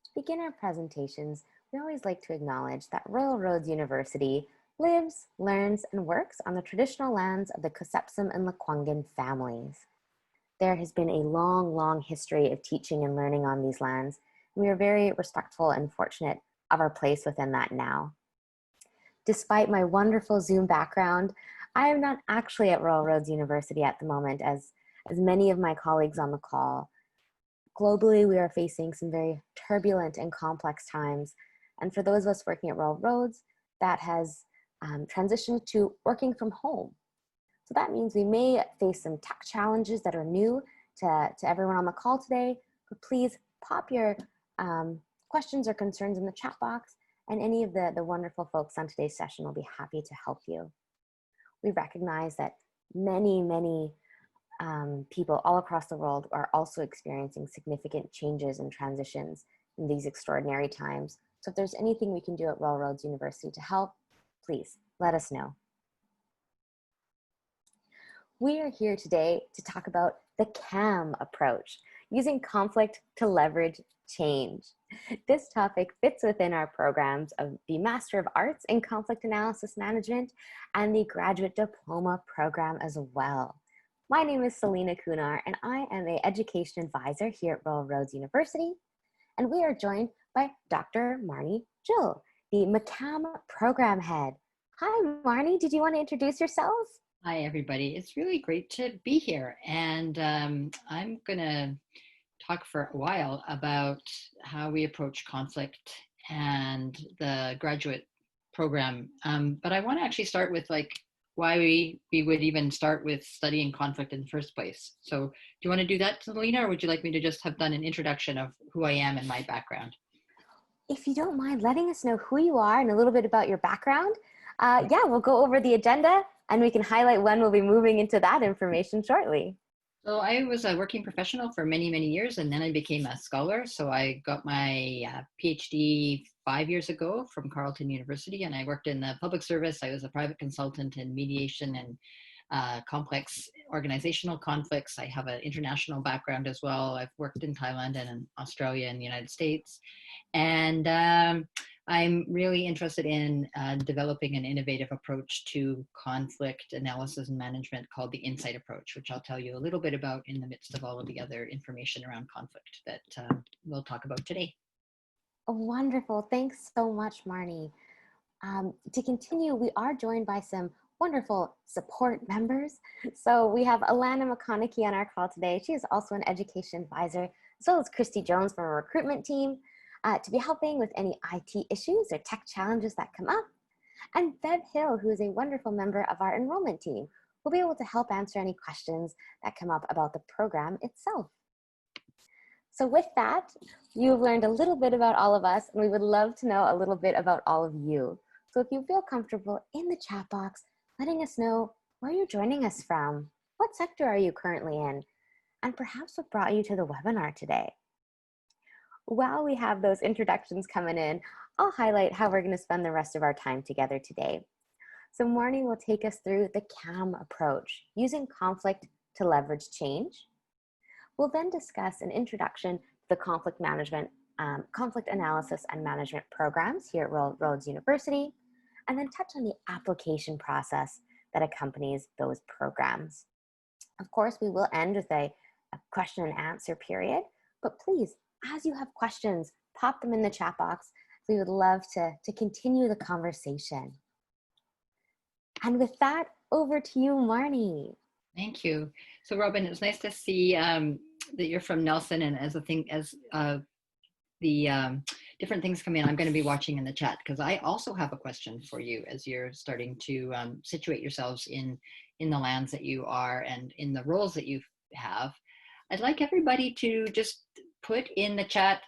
To begin our presentations, we always like to acknowledge that Royal Roads University lives, learns, and works on the traditional lands of the Kusepsum and Lekwungen families. There has been a long, long history of teaching and learning on these lands. And we are very respectful and fortunate of our place within that now. Despite my wonderful Zoom background, I am not actually at Royal Roads University at the moment, as many of my colleagues on the call. Globally, we are facing some very turbulent and complex times. And for those of us working at Royal Roads, that has transitioned to working from home. So that means we may face some tech challenges that are new to everyone on the call today, but please pop your questions or concerns in the chat box, and any of the wonderful folks on today's session will be happy to help you. We recognize that many people all across the world are also experiencing significant changes and transitions in these extraordinary times. So if there's anything we can do at Royal Roads University to help, please let us know. We are here today to talk about the CAM approach, using conflict to leverage change. This topic fits within our programs of the Master of Arts in Conflict Analysis Management and the Graduate Diploma program as well. My name is Selena Kunar, and I am an Education Advisor here at Royal Roads University. And we are joined by Dr. Marnie Jull, the McCAM Program Head. Hi, Marnie, did you want to introduce yourselves? Hi, everybody. It's really great to be here. And I'm going to talk for a while about how we approach conflict and the graduate program. But I want to actually start with why we would even start with studying conflict in the first place. So do you want to do that, Selena, or would you like me to just have done an introduction of who I am and my background? If you don't mind letting us know who you are and a little bit about your background, yeah, we'll go over the agenda and we can highlight when we'll be moving into that information shortly. So I was a working professional for many, many years, and then I became a scholar. So I got my PhD 5 years ago from Carleton University, and I worked in the public service. I was a private consultant in mediation and complex organizational conflicts. I have an international background as well. I've worked in Thailand and in Australia and the United States. And I'm really interested in developing an innovative approach to conflict analysis and management called the insight approach, which I'll tell you a little bit about in the midst of all of the other information around conflict that we'll talk about today. Wonderful. Thanks so much, Marnie. To continue, we are joined by some wonderful support members. So we have Alana McConaughey on our call today. She is also an education advisor, as well as Christy Jones from our recruitment team, to be helping with any IT issues or tech challenges that come up. And Bev Hill, who is a wonderful member of our enrollment team, will be able to help answer any questions that come up about the program itself. So with that, you've learned a little bit about all of us, and we would love to know a little bit about all of you. So if you feel comfortable in the chat box, letting us know where you're joining us from, what sector are you currently in, and perhaps what brought you to the webinar today. While we have those introductions coming in, I'll highlight how we're going to spend the rest of our time together today. So Marnie will take us through the CAM approach, using conflict to leverage change. We'll then discuss an introduction to the conflict management, conflict analysis and management programs here at Royal Roads University, and then touch on the application process that accompanies those programs. Of course, we will end with a question and answer period, but please, as you have questions, pop them in the chat box. We would love to continue the conversation. And with that, over to you, Marnie. Thank you. So Robin, it's nice to see that you're from Nelson, and as the different things come in, I'm going to be watching in the chat because I also have a question for you as you're starting to situate yourselves in the lands that you are and in the roles that you have. I'd like everybody to just put in the chat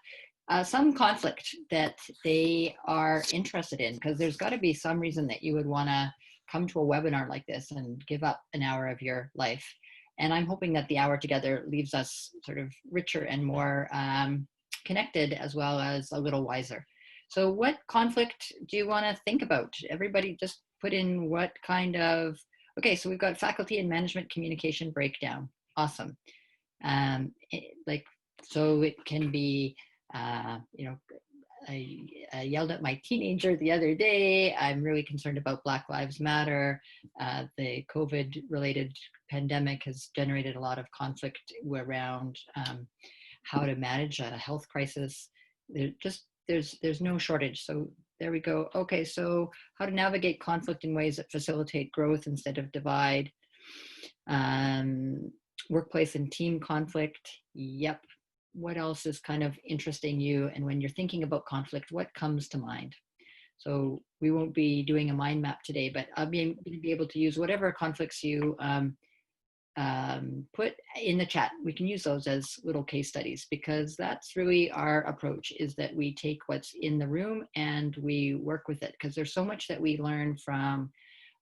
some conflict that they are interested in, because there's got to be some reason that you would want to come to a webinar like this and give up an hour of your life. And I'm hoping that the hour together leaves us sort of richer and more connected, as well as a little wiser. So what conflict do you want to think about? Everybody just put in what kind of, okay, so we've got faculty and management communication breakdown. Awesome. So it can be You know, I yelled at my teenager the other day. I'm really concerned about Black Lives Matter. The COVID-related pandemic has generated a lot of conflict around how to manage a health crisis. There's no shortage. So there we go. Okay, so how to navigate conflict in ways that facilitate growth instead of divide. Workplace and team conflict. Yep. What else is kind of interesting you? And when you're thinking about conflict, what comes to mind? So we won't be doing a mind map today, but I'll be able to use whatever conflicts you put in the chat. We can use those as little case studies, because that's really our approach, is that we take what's in the room and we work with it, because there's so much that we learn from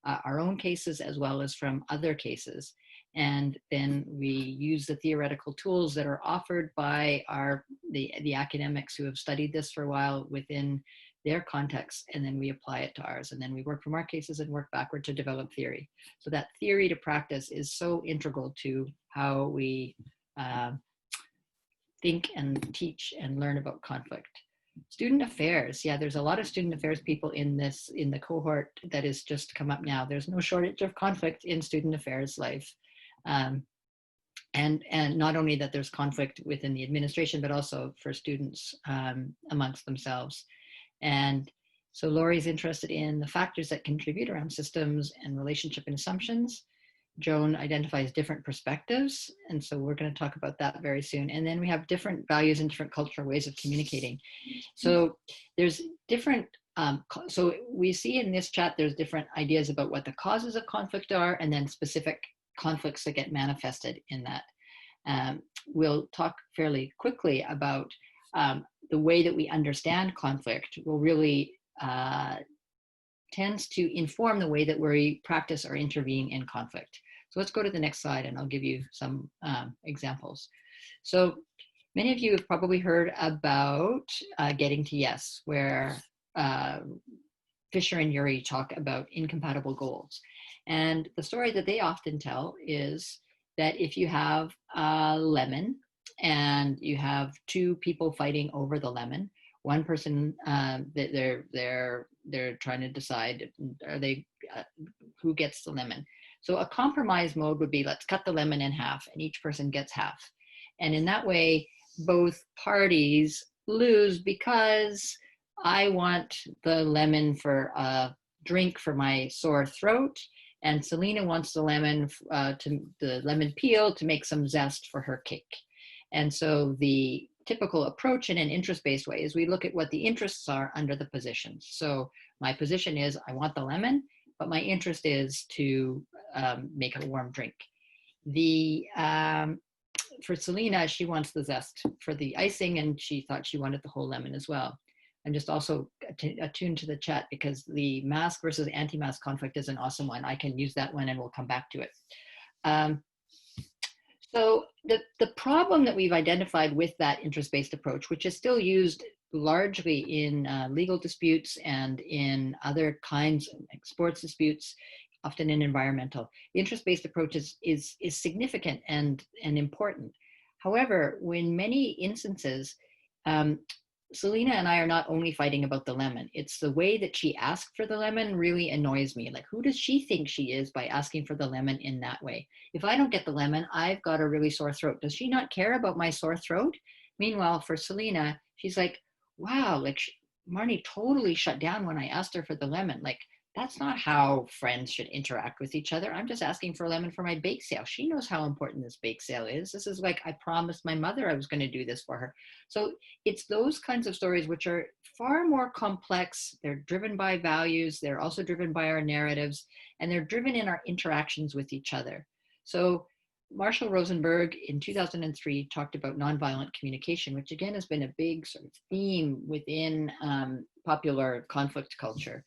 our own cases as well as from other cases. And then we use the theoretical tools that are offered by the academics who have studied this for a while within their context, and then we apply it to ours. And then we work from our cases and work backward to develop theory. So that theory to practice is so integral to how we think and teach and learn about conflict. Student affairs. Yeah, there's a lot of student affairs people in the cohort that is just come up now. There's no shortage of conflict in student affairs life. And not only that there's conflict within the administration, but also for students amongst themselves. And so Laurie's interested in the factors that contribute around systems and relationship and assumptions. Joan identifies different perspectives. And so we're going to talk about that very soon. And then we have different values and different cultural ways of communicating. So there's different, so we see in this chat, there's different ideas about what the causes of conflict are, and then specific conflicts that get manifested in that. We'll talk fairly quickly about the way that we understand conflict will really tends to inform the way that we practice or intervene in conflict. So let's go to the next slide and I'll give you some examples. So many of you have probably heard about Getting to Yes, where Fisher and Urey talk about incompatible goals. And the story that they often tell is that if you have a lemon and you have two people fighting over the lemon, one person they're trying to decide are they who gets the lemon. So a compromise mode would be, let's cut the lemon in half and each person gets half. And in that way, both parties lose, because I want the lemon for a drink for my sore throat, and Selena wants the lemon the lemon peel to make some zest for her cake. And so the typical approach in an interest-based way is we look at what the interests are under the positions. So my position is I want the lemon, but my interest is to make a warm drink. For Selena, she wants the zest for the icing, and she thought she wanted the whole lemon as well. I'm just also attuned to the chat because the mask versus anti-mask conflict is an awesome one. I can use that one and we'll come back to it. So the problem that we've identified with that interest-based approach, which is still used largely in legal disputes and in other kinds of sports disputes, often in environmental, the interest-based approach is significant and important. However, in many instances, Selena and I are not only fighting about the lemon. It's the way that she asked for the lemon really annoys me. Like, who does she think she is by asking for the lemon in that way? If I don't get the lemon, I've got a really sore throat. Does she not care about my sore throat? Meanwhile, for Selena, she's like, wow, like Marnie totally shut down when I asked her for the lemon. Like, that's not how friends should interact with each other. I'm just asking for a lemon for my bake sale. She knows how important this bake sale is. This is like, I promised my mother I was going to do this for her. So it's those kinds of stories which are far more complex. They're driven by values. They're also driven by our narratives, and they're driven in our interactions with each other. So Marshall Rosenberg in 2003 talked about nonviolent communication, which again has been a big sort of theme within popular conflict culture.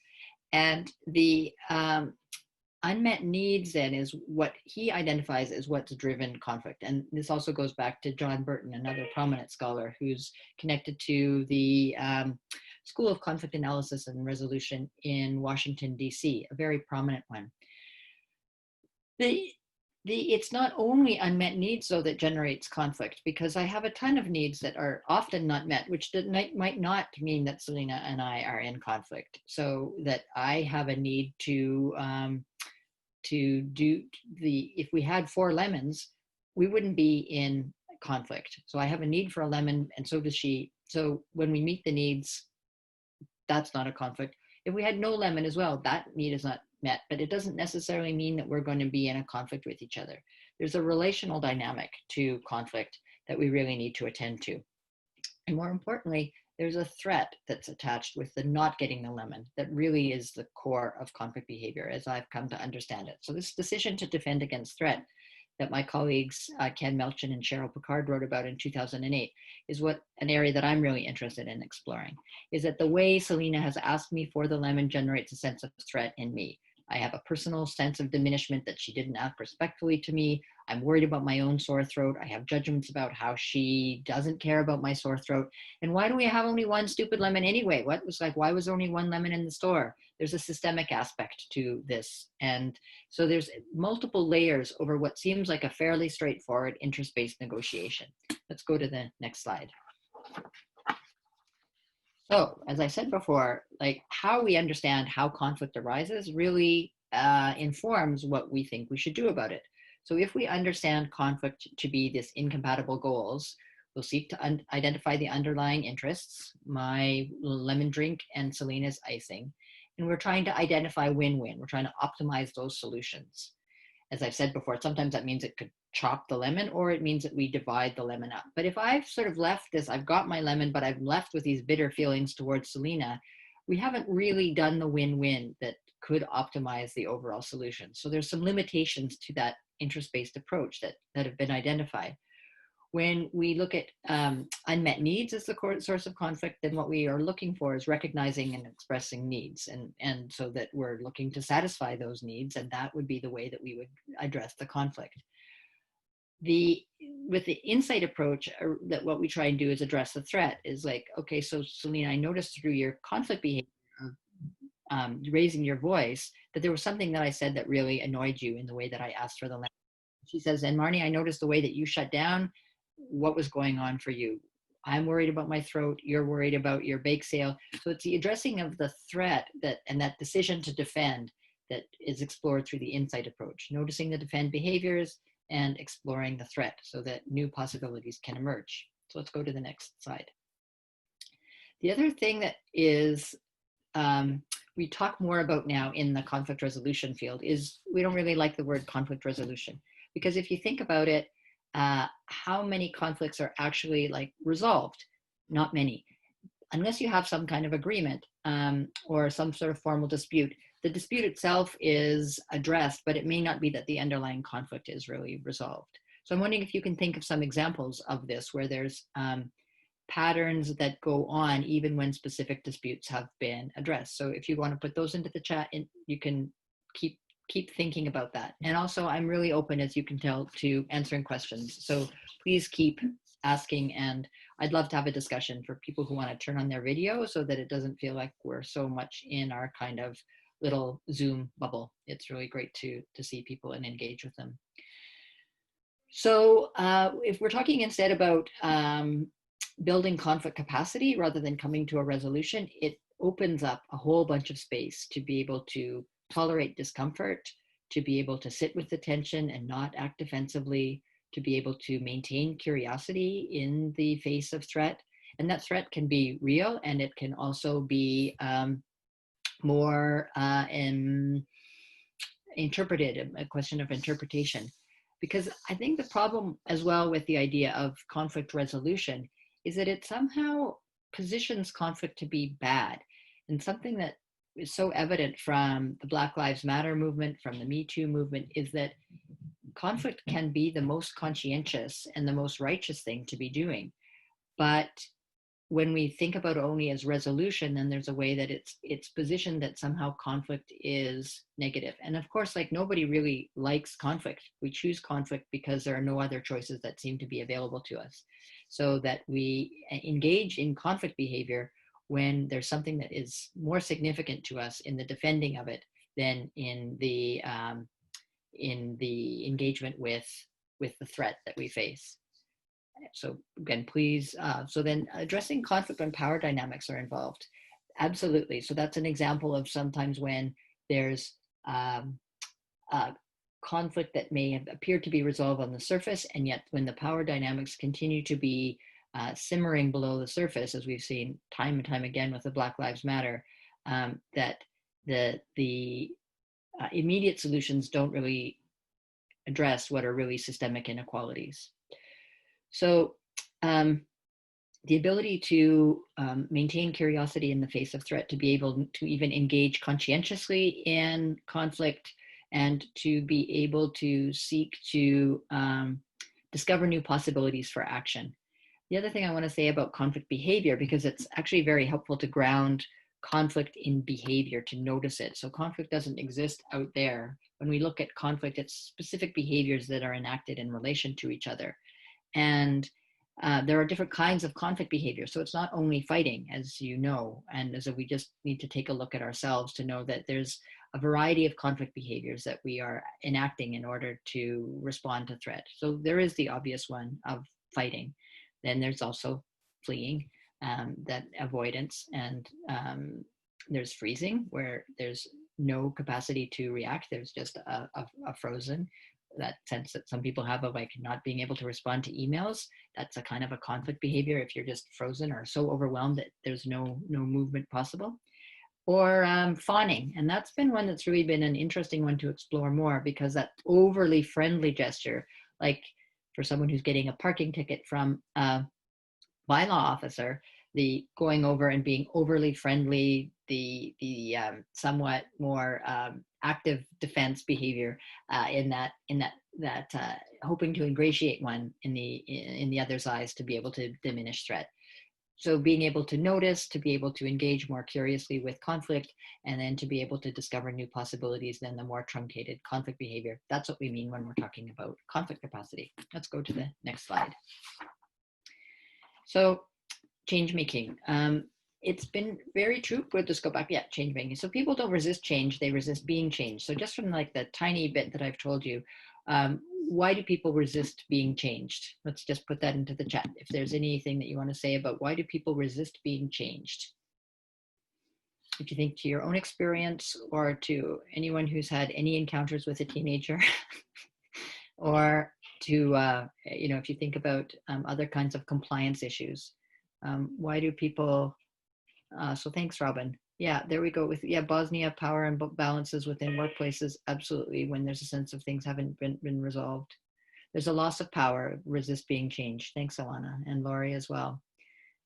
And the unmet needs then is what he identifies as what's driven conflict. And this also goes back to John Burton, another prominent scholar who's connected to the School of Conflict Analysis and Resolution in Washington, DC, a very prominent one. It's not only unmet needs though that generates conflict, because I have a ton of needs that are often not met, which might not mean that Selena and I are in conflict. So that I have a need to do if we had 4 lemons, we wouldn't be in conflict. So I have a need for a lemon, and so does she. So when we meet the needs, that's not a conflict. If we had no lemon as well, that need is not met, but it doesn't necessarily mean that we're going to be in a conflict with each other. There's a relational dynamic to conflict that we really need to attend to. And more importantly, there's a threat that's attached with the not getting the lemon that really is the core of conflict behavior, as I've come to understand it. So this decision to defend against threat that my colleagues Ken Melchin and Cheryl Picard wrote about in 2008 is what an area that I'm really interested in exploring, is that the way Selena has asked me for the lemon generates a sense of threat in me. I have a personal sense of diminishment that she didn't act respectfully to me. I'm worried about my own sore throat. I have judgments about how she doesn't care about my sore throat. And why do we have only one stupid lemon anyway? What was like, why was there only one lemon in the store? There's a systemic aspect to this. And so there's multiple layers over what seems like a fairly straightforward interest-based negotiation. Let's go to the next slide. So, as I said before, like how we understand how conflict arises really informs what we think we should do about it. So if we understand conflict to be this incompatible goals, we'll seek to identify the underlying interests, my lemon drink and Selena's icing, and we're trying to identify win-win. We're trying to optimize those solutions. As I've said before, sometimes that means it could chop the lemon, or it means that we divide the lemon up. But if I've sort of left this, I've got my lemon, but I'm left with these bitter feelings towards Selena, we haven't really done the win-win that could optimize the overall solution. So there's some limitations to that interest-based approach that have been identified. When we look at unmet needs as the source of conflict, then what we are looking for is recognizing and expressing needs, and so that we're looking to satisfy those needs, and that would be the way that we would address the conflict. With the insight approach, that what we try and do is address the threat. Is like, okay, so Selena, I noticed through your conflict behavior of raising your voice that there was something that I said that really annoyed you in the way that I asked for the lemon. She says, and Marnie, I noticed the way that you shut down. What was going on for you? I'm worried about my throat. You're worried about your bake sale. So it's the addressing of the threat and that decision to defend that is explored through the insight approach, noticing the defend behaviors and exploring the threat so that new possibilities can emerge. So let's go to the next slide. The other thing that is we talk more about now in the conflict resolution field is we don't really like the word conflict resolution, because if you think about it, how many conflicts are actually like resolved? Not many. Unless you have some kind of agreement or some sort of formal dispute. The dispute itself is addressed, but it may not be that the underlying conflict is really resolved. So I'm wondering if you can think of some examples of this where there's patterns that go on even when specific disputes have been addressed. So if you want to put those into the chat, you can keep thinking about that. And also I'm really open, as you can tell, to answering questions. So please keep asking, and I'd love to have a discussion for people who want to turn on their video so that it doesn't feel like we're so much in our kind of little Zoom bubble. It's really great to see people and engage with them. So if we're talking instead about building conflict capacity rather than coming to a resolution, it opens up a whole bunch of space to be able to tolerate discomfort, to be able to sit with the tension and not act defensively, to be able to maintain curiosity in the face of threat. And that threat can be real, and it can also be more interpreted, a question of interpretation. Because I think the problem as well with the idea of conflict resolution is that it somehow positions conflict to be bad, and something that is so evident from the Black Lives Matter movement, from the Me Too movement, is that conflict can be the most conscientious and the most righteous thing to be doing. But when we think about it only as resolution, then there's a way that it's positioned that somehow conflict is negative. And of course, like, nobody really likes conflict. We choose conflict because there are no other choices that seem to be available to us. So that we engage in conflict behavior when there's something that is more significant to us in the defending of it than in the the engagement with the threat that we face. So again, please, so then addressing conflict when power dynamics are involved. Absolutely. So that's an example of sometimes when there's conflict that may have appeared to be resolved on the surface, and yet when the power dynamics continue to be simmering below the surface, as we've seen time and time again with the Black Lives Matter, that the immediate solutions don't really address what are really systemic inequalities. So the ability to maintain curiosity in the face of threat, to be able to even engage conscientiously in conflict, and to be able to seek to discover new possibilities for action. The other thing I want to say about conflict behavior, because it's actually very helpful to ground conflict in behavior, to notice it. So conflict doesn't exist out there. When we look at conflict, it's specific behaviors that are enacted in relation to each other. And there are different kinds of conflict behavior. So it's not only fighting, as you know, and as we just need to take a look at ourselves to know that there's a variety of conflict behaviors that we are enacting in order to respond to threat. So there is the obvious one of fighting. Then there's also fleeing, that avoidance, and there's freezing, where there's no capacity to react. There's just a frozen, that sense that some people have of like not being able to respond to emails. That's a kind of a conflict behavior if you're just frozen or so overwhelmed that there's no movement possible. Or fawning, and that's been one that's really been an interesting one to explore more, because that overly friendly gesture, like for someone who's getting a parking ticket from a bylaw officer, the going over and being overly friendly, the somewhat more active defense behavior in that hoping to ingratiate one in the other's eyes to be able to diminish threat. So being able to notice, to be able to engage more curiously with conflict, and then to be able to discover new possibilities than the more truncated conflict behavior. That's what we mean when we're talking about conflict capacity. Let's go to the next slide. So change making. It's been very true. We'll just go back. Yeah, change making. So people don't resist change, they resist being changed. So just from like the tiny bit that I've told you, why do people resist being changed? Let's just put that into the chat. If there's anything that you want to say about why do people resist being changed? If you think to your own experience, or to anyone who's had any encounters with a teenager, or to, if you think about other kinds of compliance issues, why do people, so thanks, Robin. Yeah, there we go with, Bosnia, power and balances within workplaces. Absolutely, when there's a sense of things haven't been resolved. There's a loss of power, resist being changed. Thanks, Alana, and Laurie as well.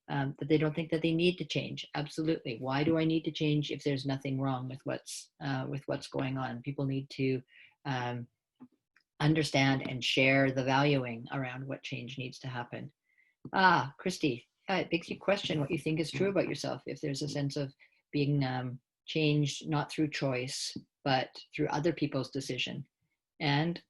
That they don't think that they need to change. Absolutely. Why do I need to change if there's nothing wrong with what's going on? People need to understand and share the valuing around what change needs to happen. Christy, it makes you question what you think is true about yourself. If there's a sense of being changed not through choice, but through other people's decision. And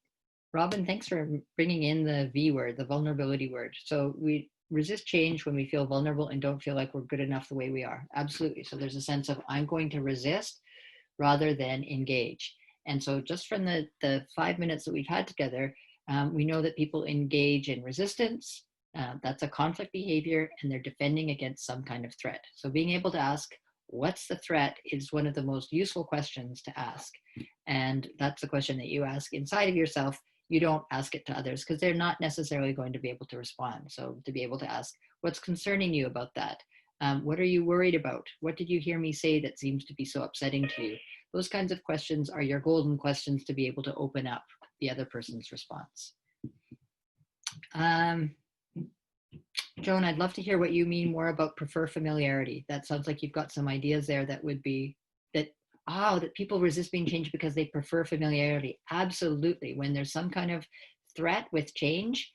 Robin, thanks for bringing in the V word, the vulnerability word. So we resist change when we feel vulnerable and don't feel like we're good enough the way we are. Absolutely. So there's a sense of I'm going to resist rather than engage. And so just from the 5 minutes that we've had together, we know that people engage in resistance. That's a conflict behavior, and they're defending against some kind of threat. So being able to ask, what's the threat, is one of the most useful questions to ask. And that's the question that you ask inside of yourself. You don't ask it to others because they're not necessarily going to be able to respond. So to be able to ask, what's concerning you about that? What are you worried about? What did you hear me say that seems to be so upsetting to you? Those kinds of questions are your golden questions to be able to open up the other person's response. Joan, I'd love to hear what you mean more about prefer familiarity. That sounds like you've got some ideas there that would be that people resist being changed because they prefer familiarity. Absolutely. When there's some kind of threat with change,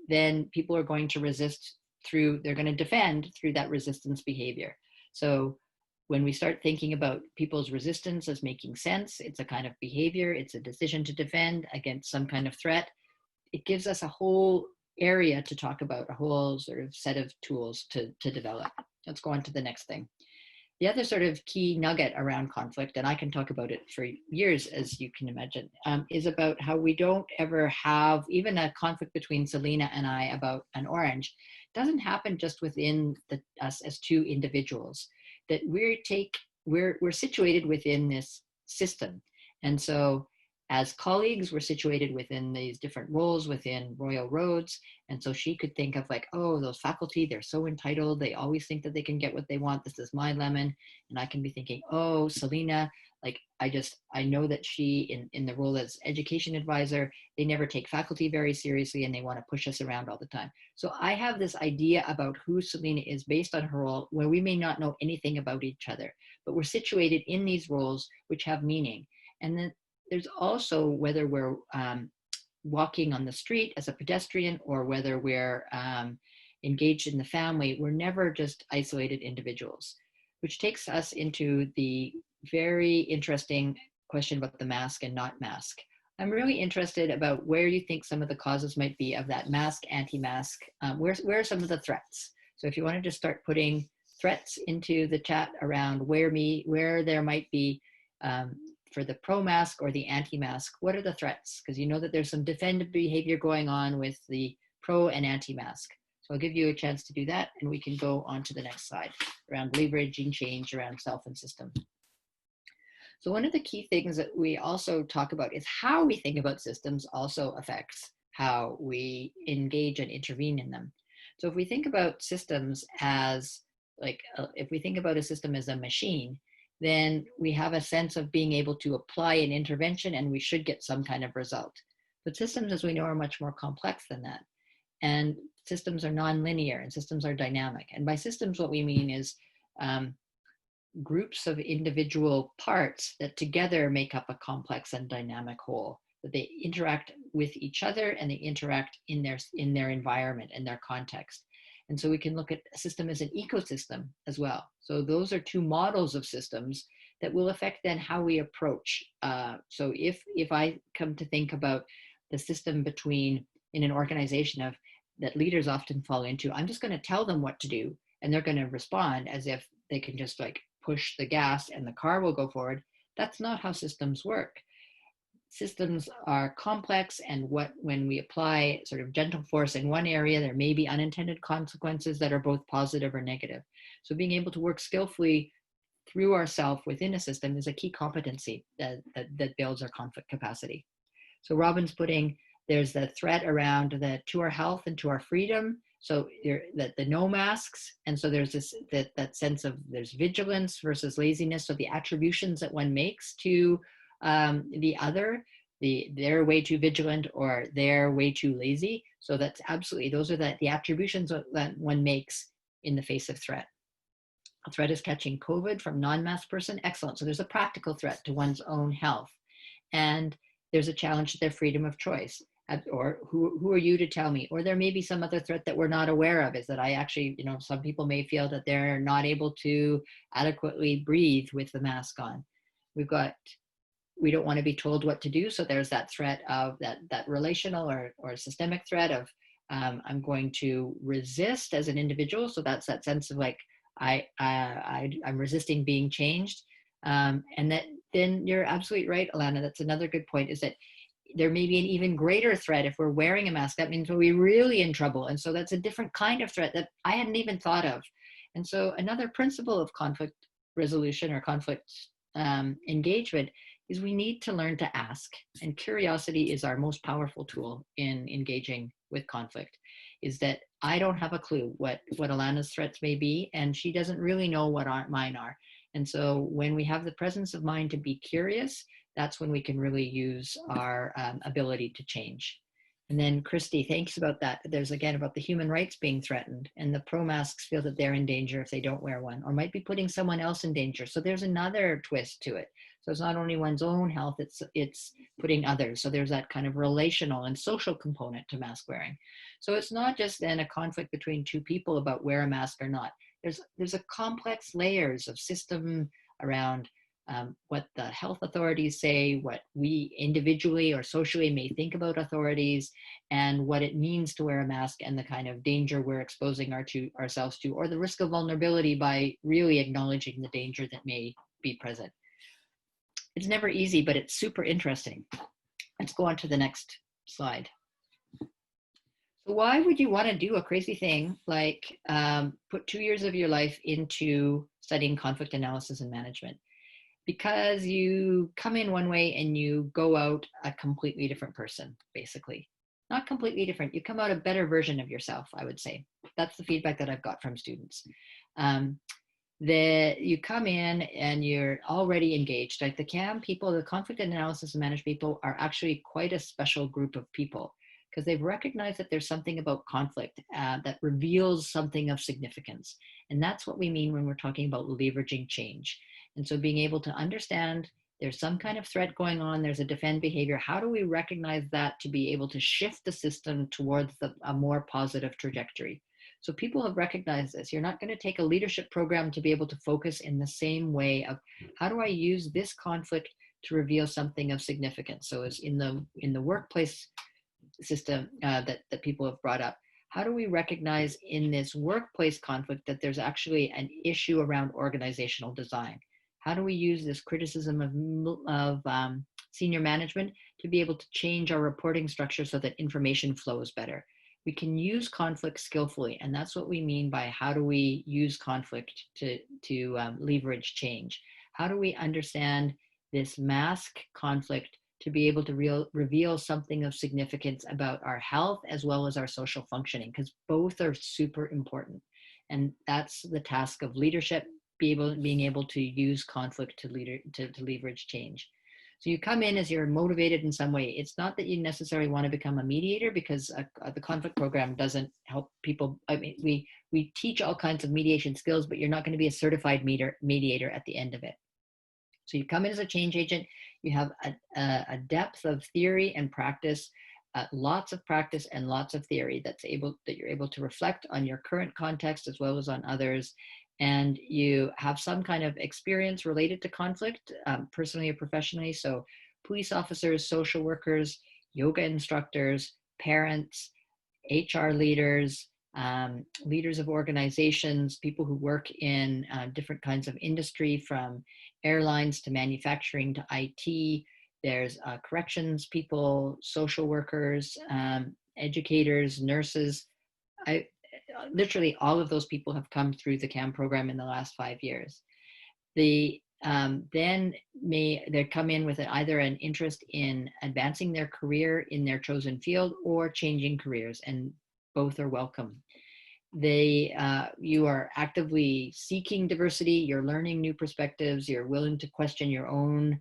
then people are going to resist they're going to defend through that resistance behavior. So when we start thinking about people's resistance as making sense, it's a kind of behavior, it's a decision to defend against some kind of threat. It gives us a whole area to talk about, a whole sort of set of tools to develop. Let's go on to the next thing. The other sort of key nugget around conflict, and I can talk about it for years, as you can imagine, is about how we don't ever have even a conflict between Selena and I about an orange. It doesn't happen just within us as two individuals. That we're situated within this system, and so as colleagues, we're situated within these different roles within Royal Roads. And so she could think of like, oh, those faculty, they're so entitled. They always think that they can get what they want. This is my lemon. And I can be thinking, oh, Selena, like I know that she, in the role as education advisor, they never take faculty very seriously and they want to push us around all the time. So I have this idea about who Selena is based on her role, where we may not know anything about each other, but we're situated in these roles which have meaning. And then there's also whether we're walking on the street as a pedestrian or whether we're engaged in the family, we're never just isolated individuals, which takes us into the very interesting question about the mask and not mask. I'm really interested about where you think some of the causes might be of that mask, anti-mask. Where are some of the threats? So if you want to just start putting threats into the chat around where there might be for the pro-mask or the anti-mask, what are the threats? Because you know that there's some defensive behavior going on with the pro and anti-mask. So I'll give you a chance to do that, and we can go on to the next slide around leveraging change around self and system. So one of the key things that we also talk about is how we think about systems also affects how we engage and intervene in them. So if we think about systems as if we think about a system as a machine, then we have a sense of being able to apply an intervention and we should get some kind of result. But systems, as we know, are much more complex than that. And systems are nonlinear and systems are dynamic. And by systems, what we mean is groups of individual parts that together make up a complex and dynamic whole, that they interact with each other and they interact in their environment and their context. And so we can look at a system as an ecosystem as well. So those are two models of systems that will affect then how we approach. So if I come to think about the system in an organization that leaders often fall into, I'm just going to tell them what to do and they're going to respond as if they can just like push the gas and the car will go forward. That's not how systems work. Systems are complex, and when we apply sort of gentle force in one area, there may be unintended consequences that are both positive or negative. So being able to work skillfully through ourselves within a system is a key competency that builds our conflict capacity. So Robin's putting, there's the threat around to our health and to our freedom. So the no masks, and so there's that sense of there's vigilance versus laziness. So the attributions that one makes to the other, they're way too vigilant or they're way too lazy. So that's absolutely, those are the attributions that one makes in the face of threat. A threat is catching COVID from non-masked person. Excellent. So there's a practical threat to one's own health. And there's a challenge to their freedom of choice. Or who are you to tell me? Or there may be some other threat that we're not aware of, is that I actually, some people may feel that they're not able to adequately breathe with the mask on. We don't want to be told what to do. So there's that threat of that relational or systemic threat of I'm going to resist as an individual. So that's that sense of like, I'm resisting being changed. And then you're absolutely right, Alana. That's another good point, is that there may be an even greater threat if we're wearing a mask. That means we're really in trouble. And so that's a different kind of threat that I hadn't even thought of. And so another principle of conflict resolution or conflict engagement is we need to learn to ask. And curiosity is our most powerful tool in engaging with conflict, is that I don't have a clue what Alana's threats may be, and she doesn't really know what mine are. And so when we have the presence of mind to be curious, that's when we can really use our ability to change. And then Christy, thanks about that. There's again about the human rights being threatened, and the pro-masks feel that they're in danger if they don't wear one, or might be putting someone else in danger. So there's another twist to it. So it's not only one's own health, it's putting others. So there's that kind of relational and social component to mask wearing. So it's not just then a conflict between two people about wear a mask or not. There's a complex layers of system around what the health authorities say, what we individually or socially may think about authorities, and what it means to wear a mask and the kind of danger we're exposing ourselves to, or the risk of vulnerability by really acknowledging the danger that may be present. It's never easy, but it's super interesting. Let's go on to the next slide. So why would you want to do a crazy thing like put 2 years of your life into studying conflict analysis and management? Because you come in one way and you go out a completely different person, basically. Not completely different. You come out a better version of yourself, I would say. That's the feedback that I've got from students. You come in and you're already engaged. Like the CAM people, the conflict analysis and management people are actually quite a special group of people because they've recognized that there's something about conflict that reveals something of significance. And that's what we mean when we're talking about leveraging change. And so being able to understand there's some kind of threat going on, there's a defend behavior. How do we recognize that to be able to shift the system towards a more positive trajectory? So people have recognized this. You're not going to take a leadership program to be able to focus in the same way of how do I use this conflict to reveal something of significance? So as in the workplace system that people have brought up, how do we recognize in this workplace conflict that there's actually an issue around organizational design? How do we use this criticism of senior management to be able to change our reporting structure so that information flows better? We can use conflict skillfully, and that's what we mean by how do we use conflict to leverage change? How do we understand this mask conflict to be able to reveal something of significance about our health as well as our social functioning? Because both are super important, and that's the task of leadership, being able to use conflict to leverage change. So you come in as you're motivated in some way. It's not that you necessarily want to become a mediator, because the conflict program doesn't help people. I mean, we teach all kinds of mediation skills, but you're not going to be a certified mediator at the end of it. So you come in as a change agent. You have a depth of theory and practice, lots of practice and lots of theory that you're able to reflect on your current context as well as on others. And you have some kind of experience related to conflict, personally or professionally. So police officers, social workers, yoga instructors, parents, HR leaders, leaders of organizations, people who work in different kinds of industry, from airlines to manufacturing to IT. There's corrections people, social workers, educators, nurses. Literally all of those people have come through the CAM program in the last 5 years. They then they come in with either an interest in advancing their career in their chosen field or changing careers, and both are welcome. You are actively seeking diversity, you're learning new perspectives, you're willing to question your own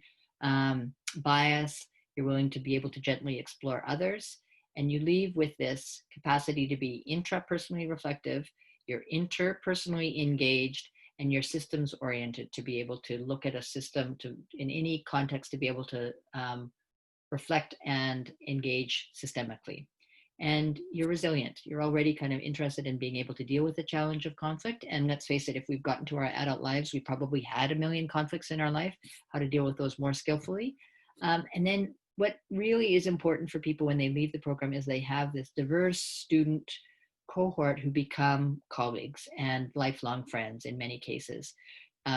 bias, you're willing to be able to gently explore others. And you leave with this capacity to be intrapersonally reflective, you're interpersonally engaged, and you're systems oriented, to be able to look at a system in any context, to be able to reflect and engage systemically. And you're resilient. You're already kind of interested in being able to deal with the challenge of conflict. And let's face it, if we've gotten to our adult lives, we probably had a million conflicts in our life, how to deal with those more skillfully. And then what really is important for people when they leave the program is they have this diverse student cohort who become colleagues and lifelong friends in many cases,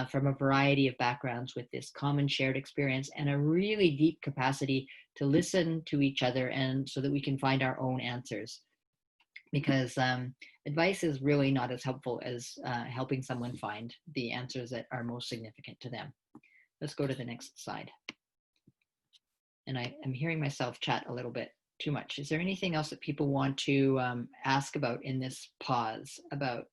from a variety of backgrounds, with this common shared experience and a really deep capacity to listen to each other, and so that we can find our own answers. Because advice is really not as helpful as helping someone find the answers that are most significant to them. Let's go to the next slide. And I am hearing myself chat a little bit too much. Is there anything else that people want to ask about in this pause about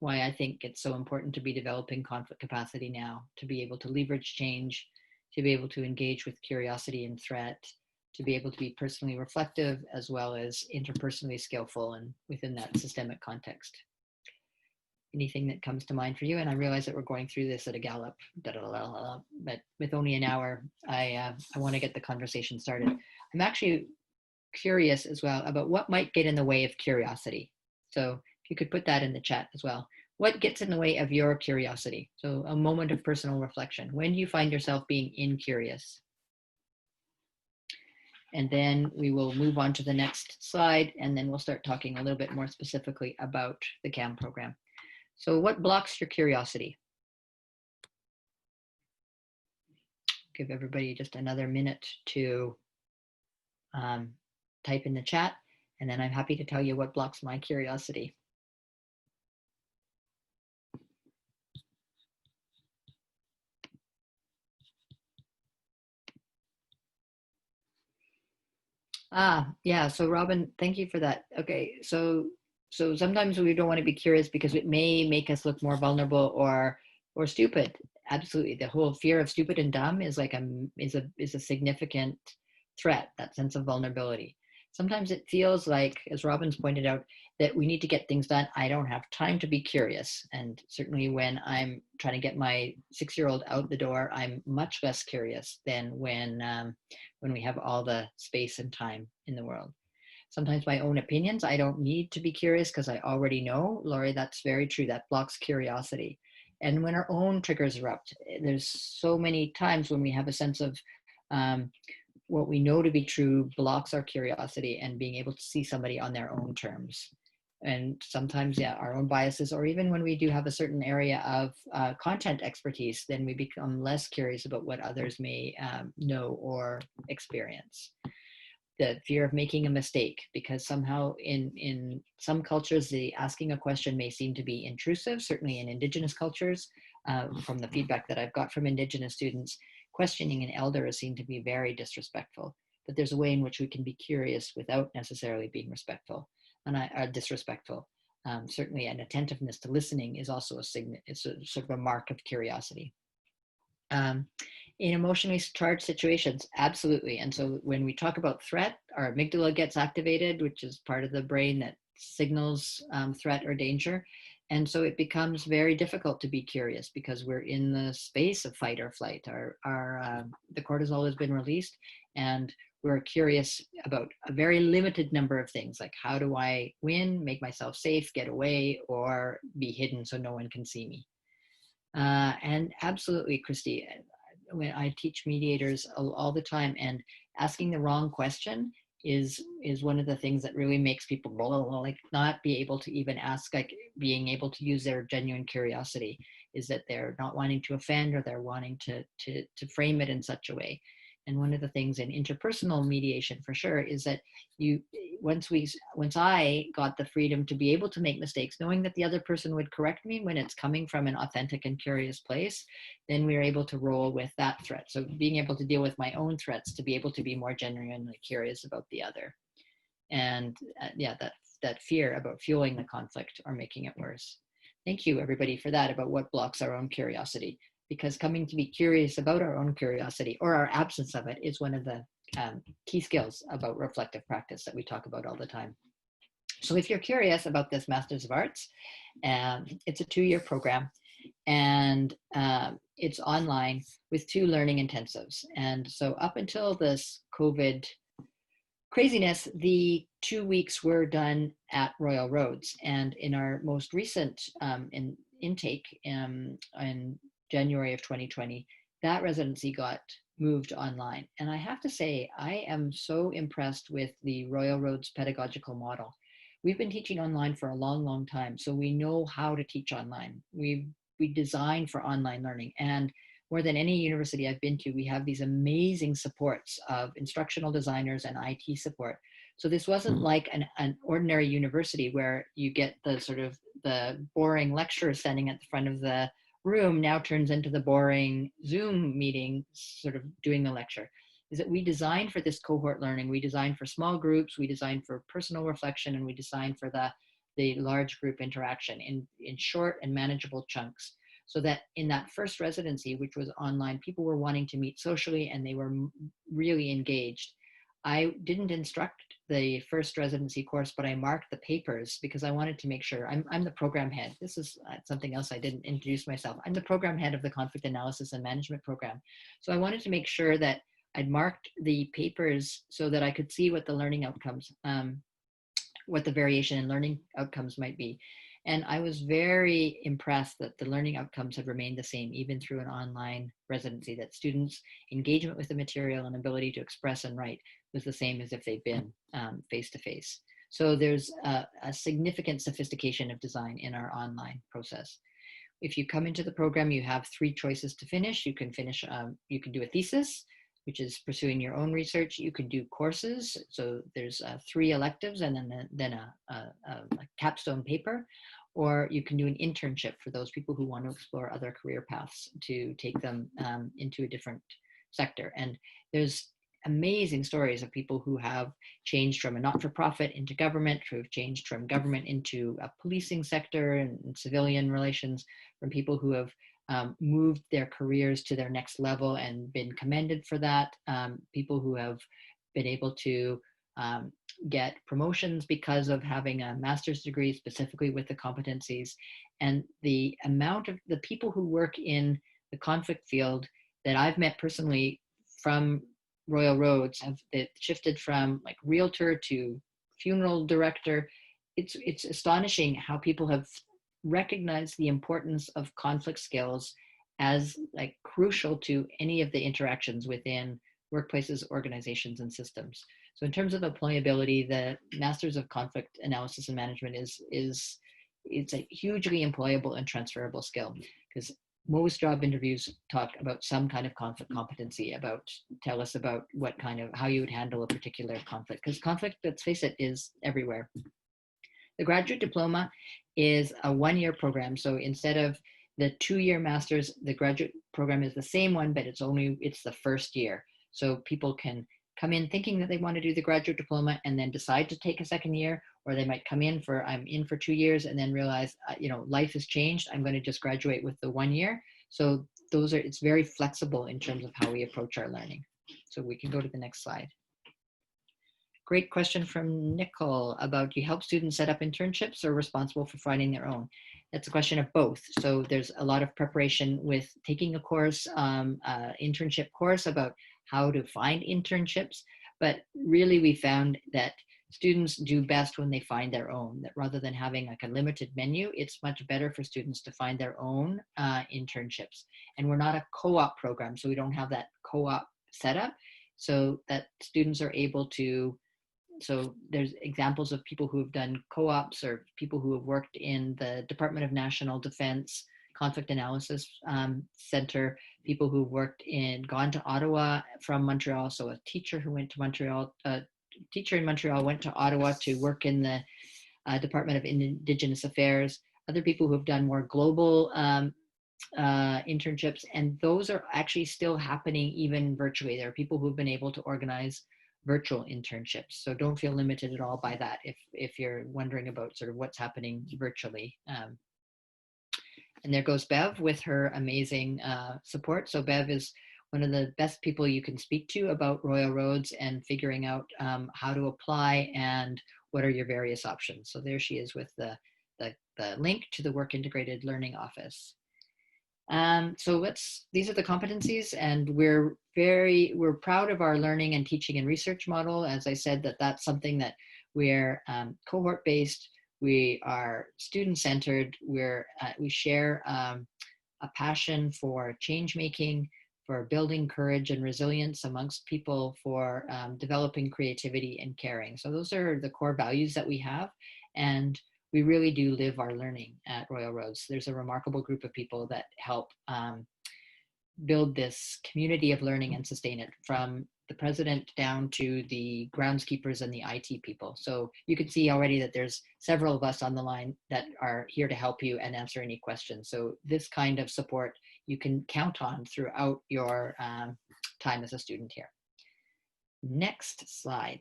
why I think it's so important to be developing conflict capacity now, to be able to leverage change, to be able to engage with curiosity and threat, to be able to be personally reflective as well as interpersonally skillful and within that systemic context? Anything that comes to mind for you? And I realize that we're going through this at a gallop, but with only an hour, I want to get the conversation started. I'm actually curious as well about what might get in the way of curiosity. So if you could put that in the chat as well. What gets in the way of your curiosity? So a moment of personal reflection. When do you find yourself being incurious? And then we will move on to the next slide, and then we'll start talking a little bit more specifically about the CAM program. So what blocks your curiosity? Give everybody just another minute to type in the chat, and then I'm happy to tell you what blocks my curiosity. Yeah, so Robin, thank you for that. Okay, so sometimes we don't want to be curious because it may make us look more vulnerable or stupid. Absolutely, the whole fear of stupid and dumb is like a significant threat, that sense of vulnerability. Sometimes it feels like, as Robin's pointed out, that we need to get things done. I don't have time to be curious. And certainly when I'm trying to get my 6-year-old out the door, I'm much less curious than when we have all the space and time in the world. Sometimes my own opinions, I don't need to be curious because I already know. Laurie, that's very true. That blocks curiosity. And when our own triggers erupt, there's so many times when we have a sense of what we know to be true blocks our curiosity and being able to see somebody on their own terms. And sometimes, yeah, our own biases, or even when we do have a certain area of content expertise, then we become less curious about what others may know or experience. The fear of making a mistake, because somehow in some cultures, the asking a question may seem to be intrusive, certainly in Indigenous cultures. From the feedback that I've got from Indigenous students, questioning an elder is seen to be very disrespectful. But there's a way in which we can be curious without necessarily being respectful and disrespectful. Certainly, an attentiveness to listening is also it's a sort of a mark of curiosity. In emotionally charged situations, absolutely. And so when we talk about threat, our amygdala gets activated, which is part of the brain that signals threat or danger. And so it becomes very difficult to be curious because we're in the space of fight or flight. The cortisol has been released, and we're curious about a very limited number of things, like how do I win, make myself safe, get away, or be hidden so no one can see me. And absolutely, Christy, when I teach mediators all the time, and asking the wrong question is one of the things that really makes people like not be able to even ask, like being able to use their genuine curiosity, is that they're not wanting to offend, or they're wanting to frame it in such a way. And one of the things in interpersonal mediation for sure is that once I got the freedom to be able to make mistakes, knowing that the other person would correct me when it's coming from an authentic and curious place, then we are able to roll with that threat. So being able to deal with my own threats, to be able to be more genuinely curious about the other. And yeah, that fear about fueling the conflict or making it worse. Thank you, everybody, for that, about what blocks our own curiosity. Because coming to be curious about our own curiosity, or our absence of it, is one of the key skills about reflective practice that we talk about all the time. So if you're curious about this Masters of Arts, it's a 2-year program, and it's online with 2 learning intensives. And so up until this COVID craziness, the 2 weeks were done at Royal Roads. And in our most recent intake in January of 2020, that residency got moved online. And I have to say, I am so impressed with the Royal Roads pedagogical model. We've been teaching online for a long, long time, so we know how to teach online. We design for online learning, and more than any university I've been to, we have these amazing supports of instructional designers and IT support. So this wasn't like an ordinary university where you get the sort of the boring lecturer standing at the front of the room now turns into the boring Zoom meeting sort of doing the lecture. Is that we design for this cohort learning, we design for small groups, we design for personal reflection, and we design for the large group interaction in short and manageable chunks. So that in that first residency, which was online, people were wanting to meet socially and they were really engaged. I didn't instruct the first residency course, but I marked the papers because I wanted to make sure. I'm the program head. This is something else I didn't introduce myself. I'm the program head of the conflict analysis and management program. So I wanted to make sure that I'd marked the papers so that I could see what the learning outcomes, what the variation in learning outcomes might be. And I was very impressed that the learning outcomes have remained the same, even through an online residency, that students' engagement with the material and ability to express and write was the same as if they'd been face-to-face. So there's a significant sophistication of design in our online process. If you come into the program, you have 3 choices to finish. You can you can do a thesis, which is pursuing your own research. You can do courses. So there's 3 electives and then a capstone paper. Or you can do an internship for those people who want to explore other career paths to take them into a different sector. And there's amazing stories of people who have changed from a not-for-profit into government, who have changed from government into a policing sector and civilian relations, from people who have moved their careers to their next level and been commended for that, people who have been able to get promotions because of having a master's degree specifically with the competencies. And the amount of the people who work in the conflict field that I've met personally from Royal Roads have shifted from like realtor to funeral director. It's astonishing how people have recognized the importance of conflict skills as like crucial to any of the interactions within workplaces, organizations, and systems. So in terms of employability, the Masters of Conflict Analysis and Management it's a hugely employable and transferable skill, because most job interviews talk about some kind of conflict competency, tell us about what kind of, how you would handle a particular conflict, because conflict, let's face it, is everywhere. The graduate diploma is a 1-year program. So instead of the 2-year master's, the graduate program is the same one, but it's the first year. So people can come in thinking that they want to do the graduate diploma and then decide to take a second year, or they might come in I'm in for 2 years and then realize, life has changed. I'm going to just graduate with the 1 year. So it's very flexible in terms of how we approach our learning. So we can go to the next slide. Great question from Nicole about, do you help students set up internships or are responsible for finding their own? That's a question of both. So there's a lot of preparation with taking a course, internship course about how to find internships. But really we found that students do best when they find their own, that rather than having like a limited menu, it's much better for students to find their own internships. And we're not a co-op program, so we don't have that co-op setup, so that students are able to, so there's examples of people who have done co-ops or people who have worked in the Department of National Defense Conflict Analysis Center, people who've gone to Ottawa from Montreal. So a teacher who went to Montreal, teacher in Montreal went to Ottawa to work in the Department of Indigenous Affairs. Other people who have done more global internships, and those are actually still happening even virtually. There are people who've been able to organize virtual internships. So don't feel limited at all by that if you're wondering about sort of what's happening virtually. And there goes Bev with her amazing support. So Bev is one of the best people you can speak to about Royal Roads and figuring out how to apply and what are your various options. So there she is with the link to the Work Integrated Learning Office. So these are the competencies, and we're proud of our learning and teaching and research model. As I said, that's something that we're cohort-based, we are student-centered, we share a passion for change-making, for building courage and resilience amongst people, for developing creativity and caring. So those are the core values that we have, and we really do live our learning at Royal Roads. There's a remarkable group of people that help build this community of learning and sustain it, from the president down to the groundskeepers and the IT people. So you can see already that there's several of us on the line that are here to help you and answer any questions. So this kind of support you can count on throughout your time as a student here. Next slide.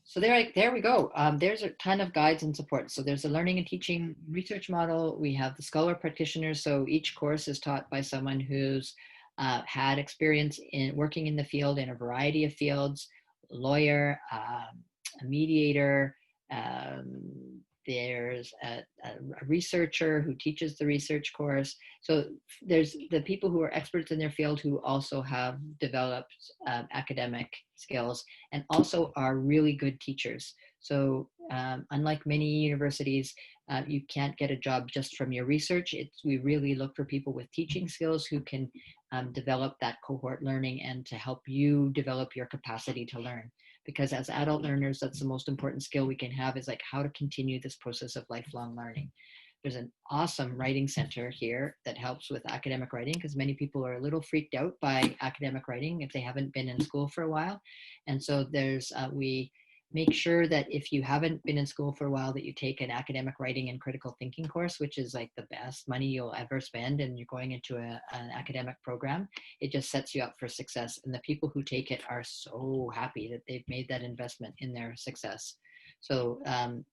So there we go. There's a ton of guides and support. So there's a learning and teaching research model. We have the scholar practitioners. So each course is taught by someone who's had experience in working in the field in a variety of fields, lawyer, a mediator, there's a researcher who teaches the research course. So there's the people who are experts in their field who also have developed academic skills and also are really good teachers. So unlike many universities, you can't get a job just from your research. We really look for people with teaching skills who can develop that cohort learning and to help you develop your capacity to learn. Because as adult learners, that's the most important skill we can have, is like how to continue this process of lifelong learning. There's an awesome writing center here that helps with academic writing, because many people are a little freaked out by academic writing if they haven't been in school for a while. And so we make sure that if you haven't been in school for a while, that you take an academic writing and critical thinking course, which is like the best money you'll ever spend, and you're going into an academic program. It just sets you up for success. And the people who take it are so happy that they've made that investment in their success. So I'll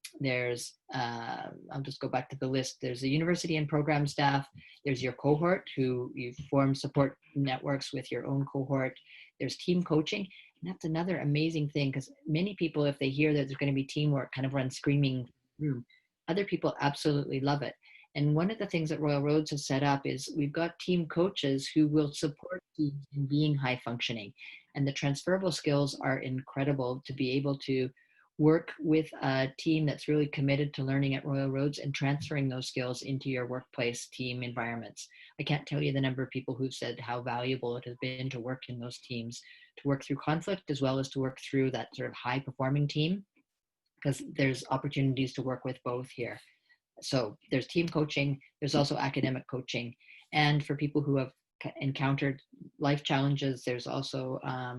just go back to the list. There's the university and program staff. There's your cohort, who you form support networks with your own cohort. There's team coaching. And that's another amazing thing, because many people, if they hear that there's going to be teamwork, kind of run screaming room. Other people absolutely love it. And one of the things that Royal Roads has set up is we've got team coaches who will support teams in being high functioning. And the transferable skills are incredible to be able to work with a team that's really committed to learning at Royal Roads and transferring those skills into your workplace team environments. I can't tell you the number of people who've said how valuable it has been to work in those teams, to work through conflict as well as to work through that sort of high performing team, because there's opportunities to work with both here. So there's team coaching, there's also academic coaching. And for people who have encountered life challenges, there's also a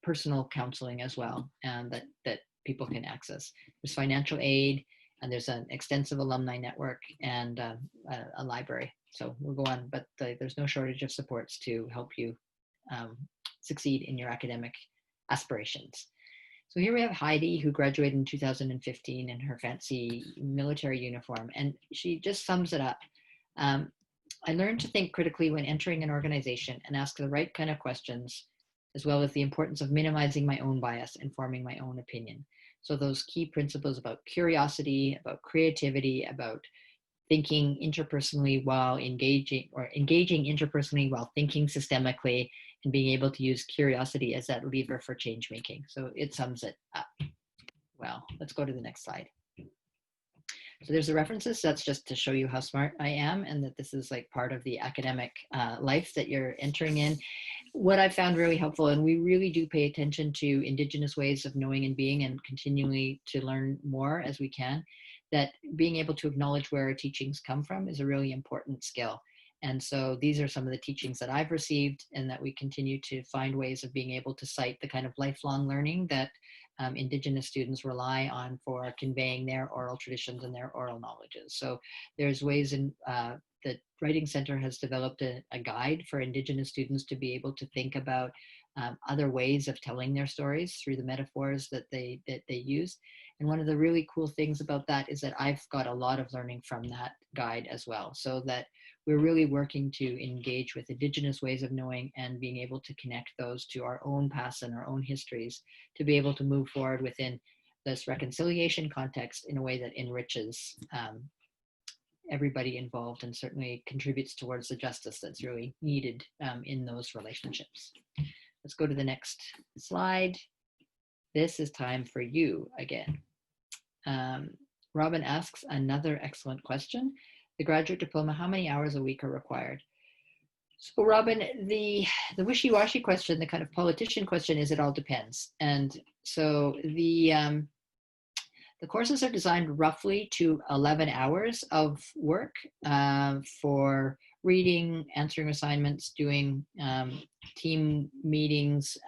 personal counseling as well, and that people can access. There's financial aid, and there's an extensive alumni network, and a library. So we'll go on, but there's no shortage of supports to help you succeed in your academic aspirations. So here we have Heidi, who graduated in 2015 in her fancy military uniform, and she just sums it up. I learned to think critically when entering an organization and ask the right kind of questions, as well as the importance of minimizing my own bias and forming my own opinion. So those key principles about curiosity, about creativity, about thinking interpersonally while engaging interpersonally while thinking systemically, and being able to use curiosity as that lever for change making. So it sums it up. Well, let's go to the next slide. So there's the references. That's just to show you how smart I am, and that this is like part of the academic life that you're entering in. What I found really helpful, and we really do pay attention to Indigenous ways of knowing and being, and continually to learn more as we can, that being able to acknowledge where our teachings come from is a really important skill. And so these are some of the teachings that I've received, and that we continue to find ways of being able to cite the kind of lifelong learning that Indigenous students rely on for conveying their oral traditions and their oral knowledges. So there's ways in the Writing Center has developed a guide for Indigenous students to be able to think about other ways of telling their stories through the metaphors that they use. And one of the really cool things about that is that I've got a lot of learning from that guide as well, so that we're really working to engage with Indigenous ways of knowing and being able to connect those to our own past and our own histories, to be able to move forward within this reconciliation context in a way that enriches everybody involved, and certainly contributes towards the justice that's really needed in those relationships. Let's go to the next slide. This is time for you again. Robin asks another excellent question. The graduate diploma, how many hours a week are required? So Robin, the wishy-washy question, the kind of politician question, is it all depends. And so the courses are designed roughly to 11 hours of work for reading, answering assignments, doing team meetings,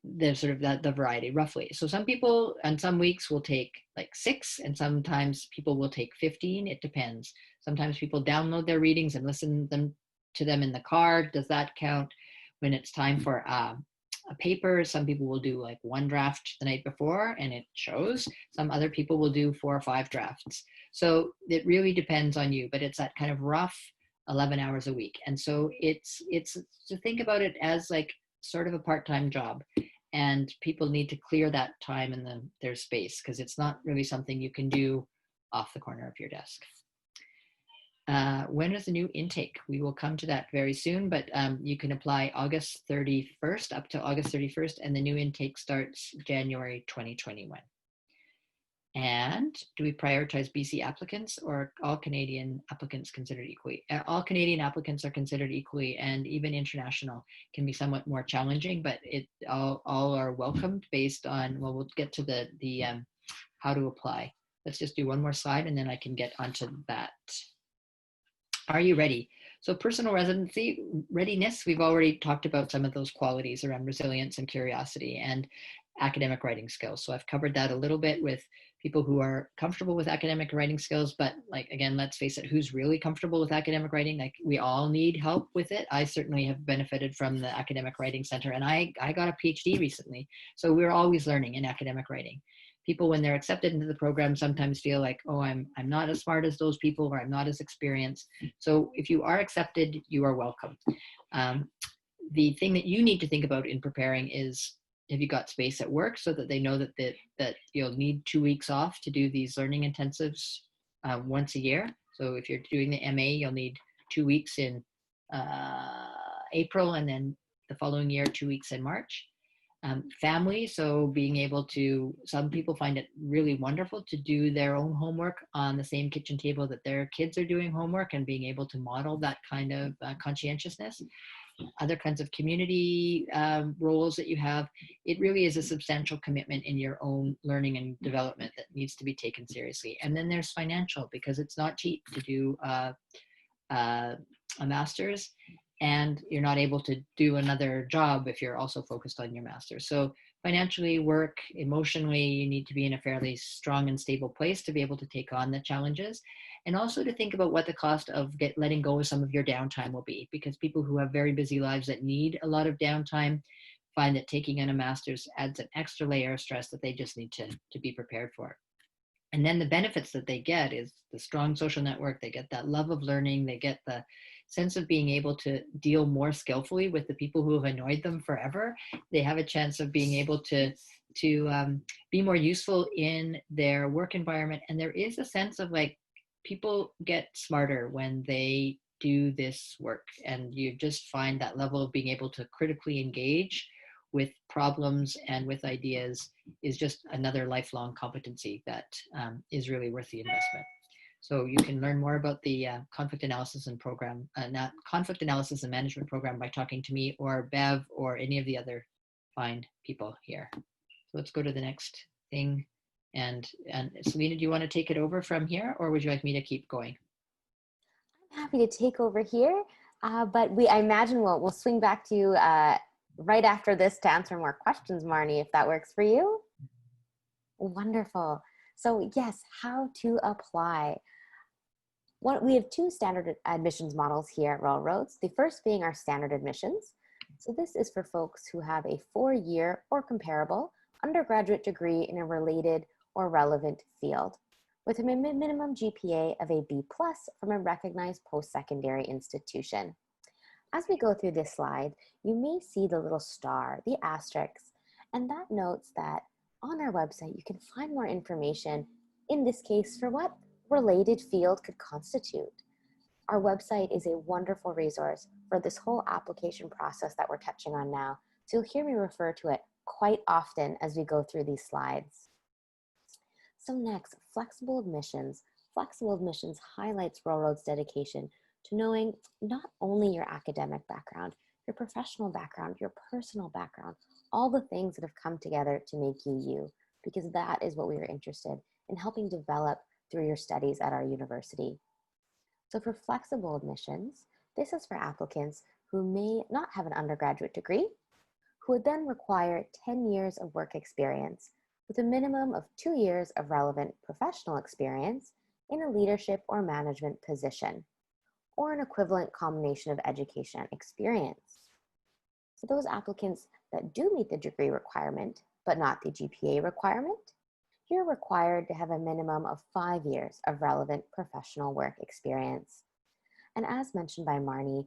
there's sort of the variety roughly. So some people on some weeks will take like 6, and sometimes people will take 15. It depends. Sometimes people download their readings and listen to them in the car. Does that count? When it's time for a paper, some people will do like 1 draft the night before and it shows. Some other people will do 4 or 5 drafts. So it really depends on you, but it's that kind of rough 11 hours a week. And so it's to think about it as like sort of a part-time job, and people need to clear that time in their space, because it's not really something you can do off the corner of your desk. When is the new intake? We will come to that very soon, but you can apply August 31st up to August 31st, and the new intake starts January 2021. And do we prioritize BC applicants or all Canadian applicants considered equally? All Canadian applicants are considered equally, and even international can be somewhat more challenging, but all are welcomed based on, well, we'll get to the how to apply. Let's just do one more slide and then I can get onto that. Are you ready? So personal residency readiness, we've already talked about some of those qualities around resilience and curiosity and academic writing skills. So I've covered that a little bit with people who are comfortable with academic writing skills, but like, again, let's face it, who's really comfortable with academic writing? Like, we all need help with it. I certainly have benefited from the Academic Writing Center, and I got a PhD recently. So we're always learning in academic writing. People, when they're accepted into the program, sometimes feel like, oh, I'm not as smart as those people, or I'm not as experienced. So if you are accepted, you are welcome. The thing that you need to think about in preparing is, have you got space at work so that they know that you'll need 2 weeks off to do these learning intensives once a year? So if you're doing the MA, you'll need 2 weeks in April, and then the following year, 2 weeks in March. Family, so being able to, some people find it really wonderful to do their own homework on the same kitchen table that their kids are doing homework, and being able to model that kind of conscientiousness. Other kinds of community roles that you have, it really is a substantial commitment in your own learning and development that needs to be taken seriously. And then there's financial, because it's not cheap to do a master's, and you're not able to do another job if you're also focused on your master's. So financially, work, emotionally, you need to be in a fairly strong and stable place to be able to take on the challenges. And also to think about what the cost of letting go of some of your downtime will be, because people who have very busy lives that need a lot of downtime find that taking in a master's adds an extra layer of stress that they just need to be prepared for. And then the benefits that they get is the strong social network. They get that love of learning. They get the sense of being able to deal more skillfully with the people who have annoyed them forever. They have a chance of being able to be more useful in their work environment. And there is a sense of, like, people get smarter when they do this work, and you just find that level of being able to critically engage with problems and with ideas is just another lifelong competency that is really worth the investment. So you can learn more about the conflict analysis and conflict analysis and management program by talking to me or Bev or any of the other fine people here. So let's go to the next thing. And Selena, do you want to take it over from here, or would you like me to keep going? I'm happy to take over here, but I imagine we'll swing back to you right after this to answer more questions, Marnie, if that works for you. Wonderful. So yes, how to apply. We have two standard admissions models here at Railroads. The first being our standard admissions. So this is for folks who have a 4-year or comparable undergraduate degree in a related or relevant field, with a minimum GPA of a B+ from a recognized post-secondary institution. As we go through this slide, you may see the little star, the asterisk, and that notes that on our website, you can find more information, in this case, for what related field could constitute. Our website is a wonderful resource for this whole application process that we're touching on now. So you'll hear me refer to it quite often as we go through these slides. So next, flexible admissions. Flexible admissions highlights Railroad's dedication to knowing not only your academic background, your professional background, your personal background, all the things that have come together to make you you, because that is what we are interested in helping develop through your studies at our university. So for flexible admissions, this is for applicants who may not have an undergraduate degree, who would then require 10 years of work experience with a minimum of 2 years of relevant professional experience in a leadership or management position, or an equivalent combination of education and experience. For those applicants that do meet the degree requirement, but not the GPA requirement, you're required to have a minimum of 5 years of relevant professional work experience. And as mentioned by Marnie,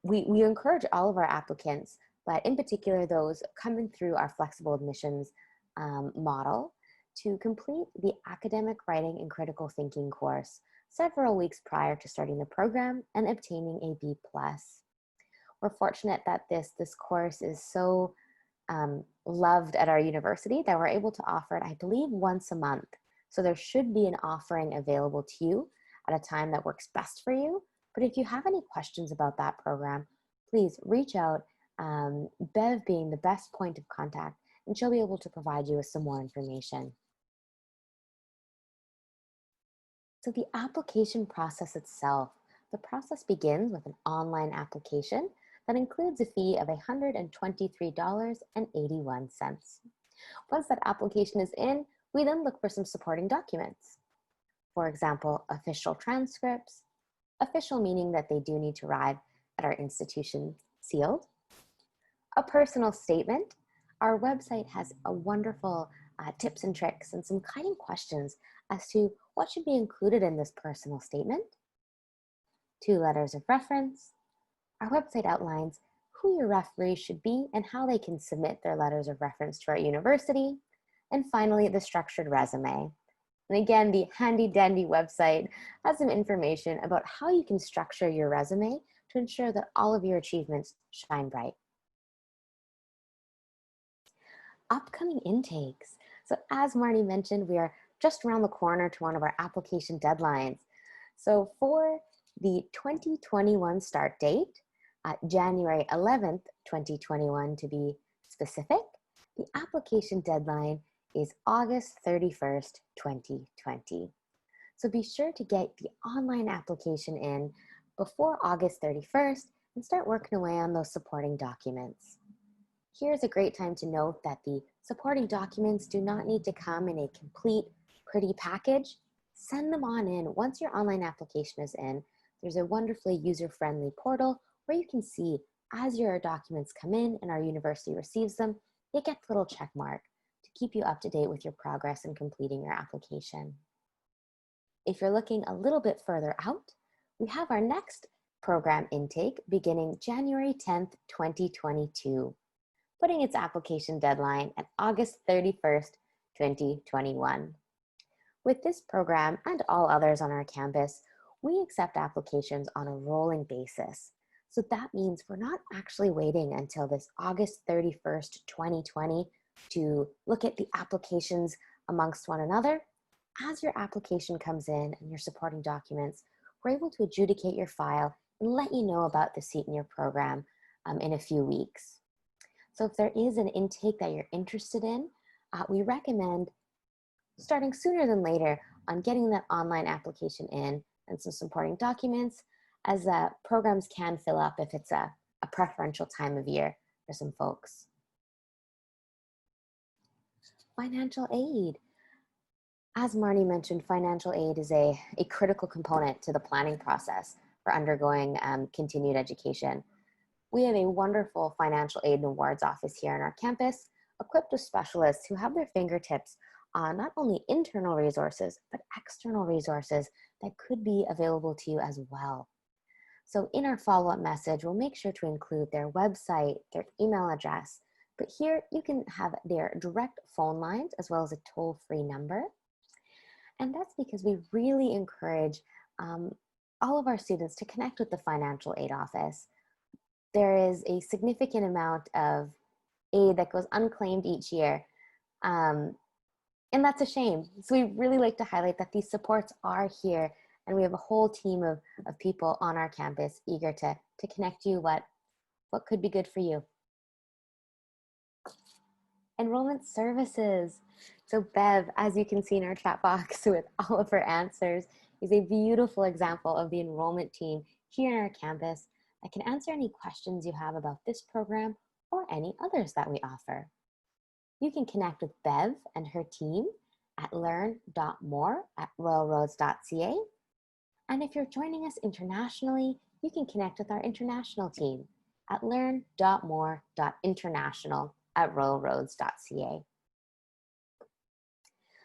we encourage all of our applicants, but in particular those coming through our flexible admissions model, to complete the academic writing and critical thinking course several weeks prior to starting the program and obtaining a B+. We're fortunate that this course is so loved at our university that we're able to offer it, I believe, once a month. So there should be an offering available to you at a time that works best for you. But if you have any questions about that program, please reach out, Bev being the best point of contact, and she'll be able to provide you with some more information. So the application process itself, the process begins with an online application that includes a fee of $123.81. Once that application is in, we then look for some supporting documents. For example, official transcripts, official meaning that they do need to arrive at our institution sealed, a personal statement. Our website has a wonderful tips and tricks and some guiding questions as to what should be included in this personal statement. 2 letters of reference. Our website outlines who your referees should be and how they can submit their letters of reference to our university. And finally, the structured resume. And again, the handy dandy website has some information about how you can structure your resume to ensure that all of your achievements shine bright. Upcoming intakes. So as Marnie mentioned, we are just around the corner to one of our application deadlines. So for the 2021 start date, January 11th, 2021 to be specific, the application deadline is August 31st, 2020. So be sure to get the online application in before August 31st and start working away on those supporting documents. Here's a great time to note that the supporting documents do not need to come in a complete, pretty package. Send them on in. Once your online application is in, there's a wonderfully user-friendly portal where you can see as your documents come in and our university receives them, you get the little check mark to keep you up to date with your progress in completing your application. If you're looking a little bit further out, we have our next program intake beginning January 10th, 2022. Putting its application deadline at August 31st, 2021. With this program and all others on our campus, we accept applications on a rolling basis. So that means we're not actually waiting until this August 31st, 2020 to look at the applications amongst one another. As your application comes in and your supporting documents, we're able to adjudicate your file and let you know about the seat in your program in a few weeks. So if there is an intake that you're interested in, we recommend starting sooner than later on getting that online application in and some supporting documents, as programs can fill up if it's a preferential time of year for some folks. Financial aid. As Marnie mentioned, financial aid is a critical component to the planning process for undergoing continued education. We have a wonderful financial aid and awards office here on our campus, equipped with specialists who have their fingertips on not only internal resources, but external resources that could be available to you as well. So in our follow-up message, we'll make sure to include their website, their email address, but here you can have their direct phone lines as well as a toll-free number. And that's because we really encourage all of our students to connect with the financial aid office. There is a significant amount of aid that goes unclaimed each year. And that's a shame. So we really like to highlight that these supports are here, and we have a whole team of people on our campus eager to connect you what could be good for you. Enrollment services. So Bev, as you can see in our chat box with all of her answers, is a beautiful example of the enrollment team here on our campus that can answer any questions you have about this program or any others that we offer. You can connect with Bev and her team at learn.more@royalroads.ca. And if you're joining us internationally, you can connect with our international team at learn.more.international@royalroads.ca.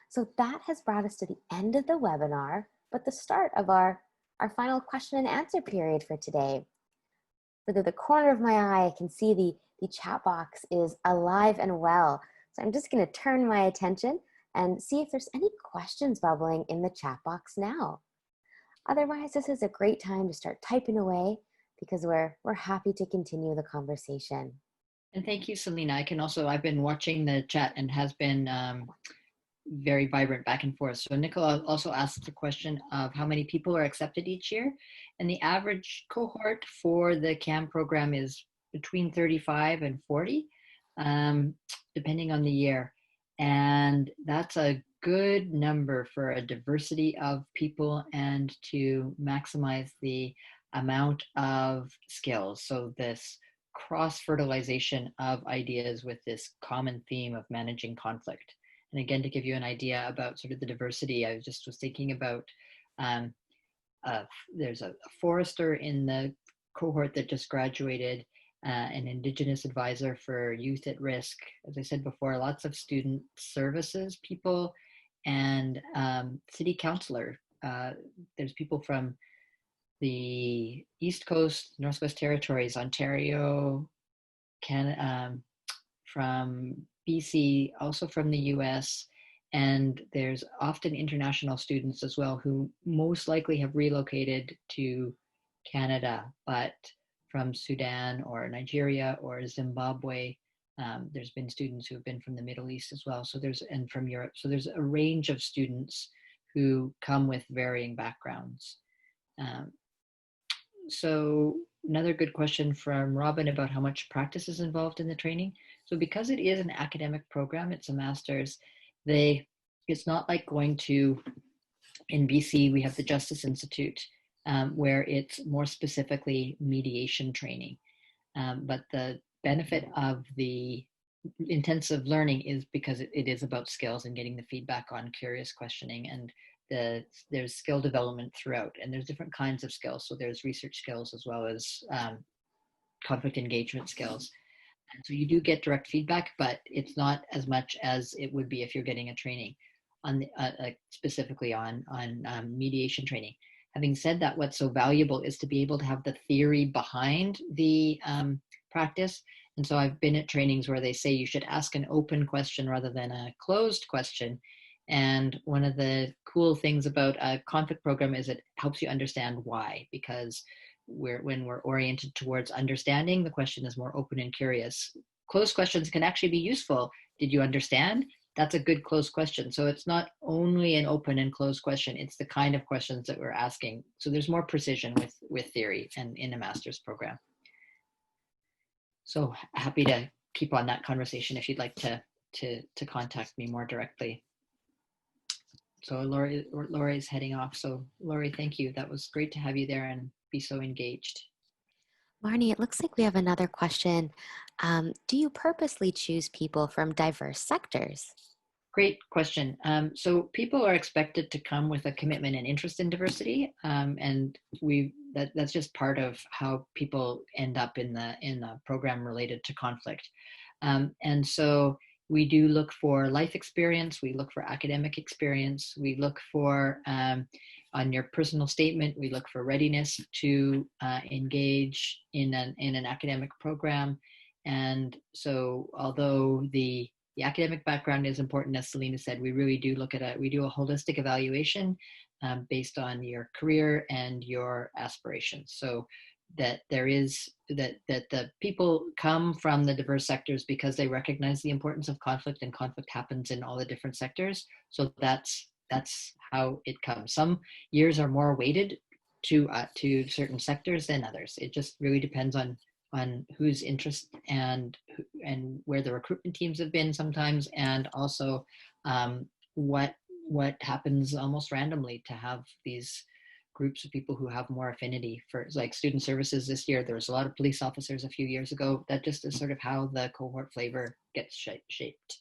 So that has brought us to the end of the webinar, but the start of our final question and answer period for today. For the corner of my eye, I can see the chat box is alive and well. So I'm just going to turn my attention and see if there's any questions bubbling in the chat box now. Otherwise, this is a great time to start typing away because we're happy to continue the conversation. And thank you, Selena. I've been watching the chat and has been very vibrant back and forth. So Nicola also asked the question of how many people are accepted each year. And the average cohort for the CAM program is between 35 and 40, depending on the year. And that's a good number for a diversity of people and to maximize the amount of skills. So this cross-fertilization of ideas with this common theme of managing conflict. And again, to give you an idea about sort of the diversity, I just was thinking about there's a forester in the cohort that just graduated, an Indigenous advisor for youth at risk. As I said before, lots of student services people and city councilor. There's people from the East Coast, Northwest Territories, Ontario, Canada, from BC, also from the US, and there's often international students as well who most likely have relocated to Canada, but from Sudan or Nigeria or Zimbabwe. There's been students who have been from the Middle East as well, and from Europe. So there's a range of students who come with varying backgrounds. So another good question from Robin about how much practice is involved in the training. So because it is an academic program, it's a master's, it's not like going to, in BC, we have the Justice Institute, where it's more specifically mediation training. But the benefit of the intensive learning is because it is about skills and getting the feedback on curious questioning, and there's skill development throughout, and there's different kinds of skills. So there's research skills as well as conflict engagement skills. And so you do get direct feedback, but it's not as much as it would be if you're getting a training on specifically on mediation training. Having said that, what's so valuable is to be able to have the theory behind the practice. And so I've been at trainings where they say you should ask an open question rather than a closed question. And one of the cool things about a conflict program is it helps you understand why, because when we're oriented towards understanding, the question is more open and curious. Closed questions can actually be useful. Did you understand? That's a good closed question. So it's not only an open and closed question, it's the kind of questions that we're asking. So there's more precision with theory and in a master's program. So happy to keep on that conversation if you'd like to contact me more directly. So Laurie is heading off. So Laurie, thank you. That was great to have you there and be so engaged. Marnie, it looks like we have another question. Do you purposely choose people from diverse sectors? Great question. So people are expected to come with a commitment and interest in diversity, and that's just part of how people end up in the program related to conflict. And so we do look for life experience. We look for academic experience. We look for on your personal statement. We look for readiness to engage in an academic program. And so, although the academic background is important, as Selena said, we really do we do a holistic evaluation based on your career and your aspirations. So that the people come from the diverse sectors because they recognize the importance of conflict, and conflict happens in all the different sectors. So that's how it comes. Some years are more weighted to certain sectors than others. It just really depends on whose interest and where the recruitment teams have been sometimes, and also what happens almost randomly to have these groups of people who have more affinity for, like, student services. This year there was a lot of police officers. A few years ago, that just is sort of how the cohort flavor gets shaped.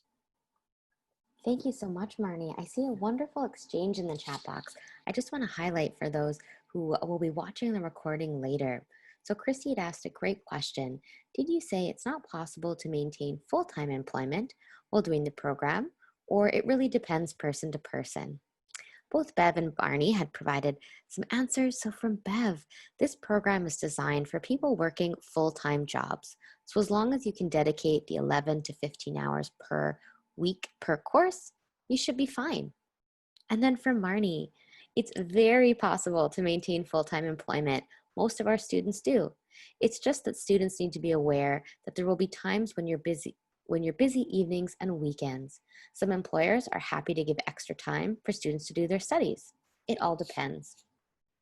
Thank you so much, Marnie. I see a wonderful exchange in the chat box. I just want to highlight for those who will be watching the recording later. So Christy had asked a great question. Did you say it's not possible to maintain full-time employment while doing the program, or it really depends person to person? Both Bev and Barney had provided some answers. So from Bev, this program is designed for people working full-time jobs. So as long as you can dedicate the 11 to 15 hours per week per course, you should be fine. And then for Marnie, it's very possible to maintain full-time employment. Most of our students do. It's just that students need to be aware that there will be times when you're busy evenings and weekends. Some employers are happy to give extra time for students to do their studies. It all depends.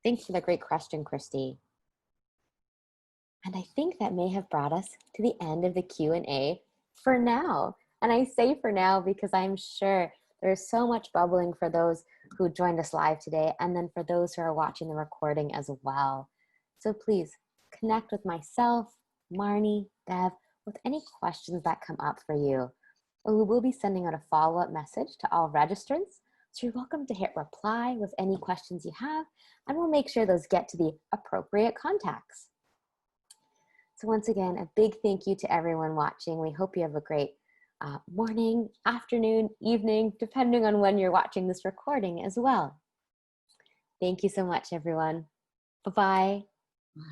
Thanks for the great question, Christy. And I think that may have brought us to the end of the Q&A for now. And I say for now because I'm sure there's so much bubbling for those who joined us live today, and then for those who are watching the recording as well. So please connect with myself, Marnie, Bev, with any questions that come up for you. We will be sending out a follow-up message to all registrants, so you're welcome to hit reply with any questions you have, and we'll make sure those get to the appropriate contacts. So once again, a big thank you to everyone watching. We hope you have a great morning, afternoon, evening, depending on when you're watching this recording as well. Thank you so much, everyone. Bye-bye.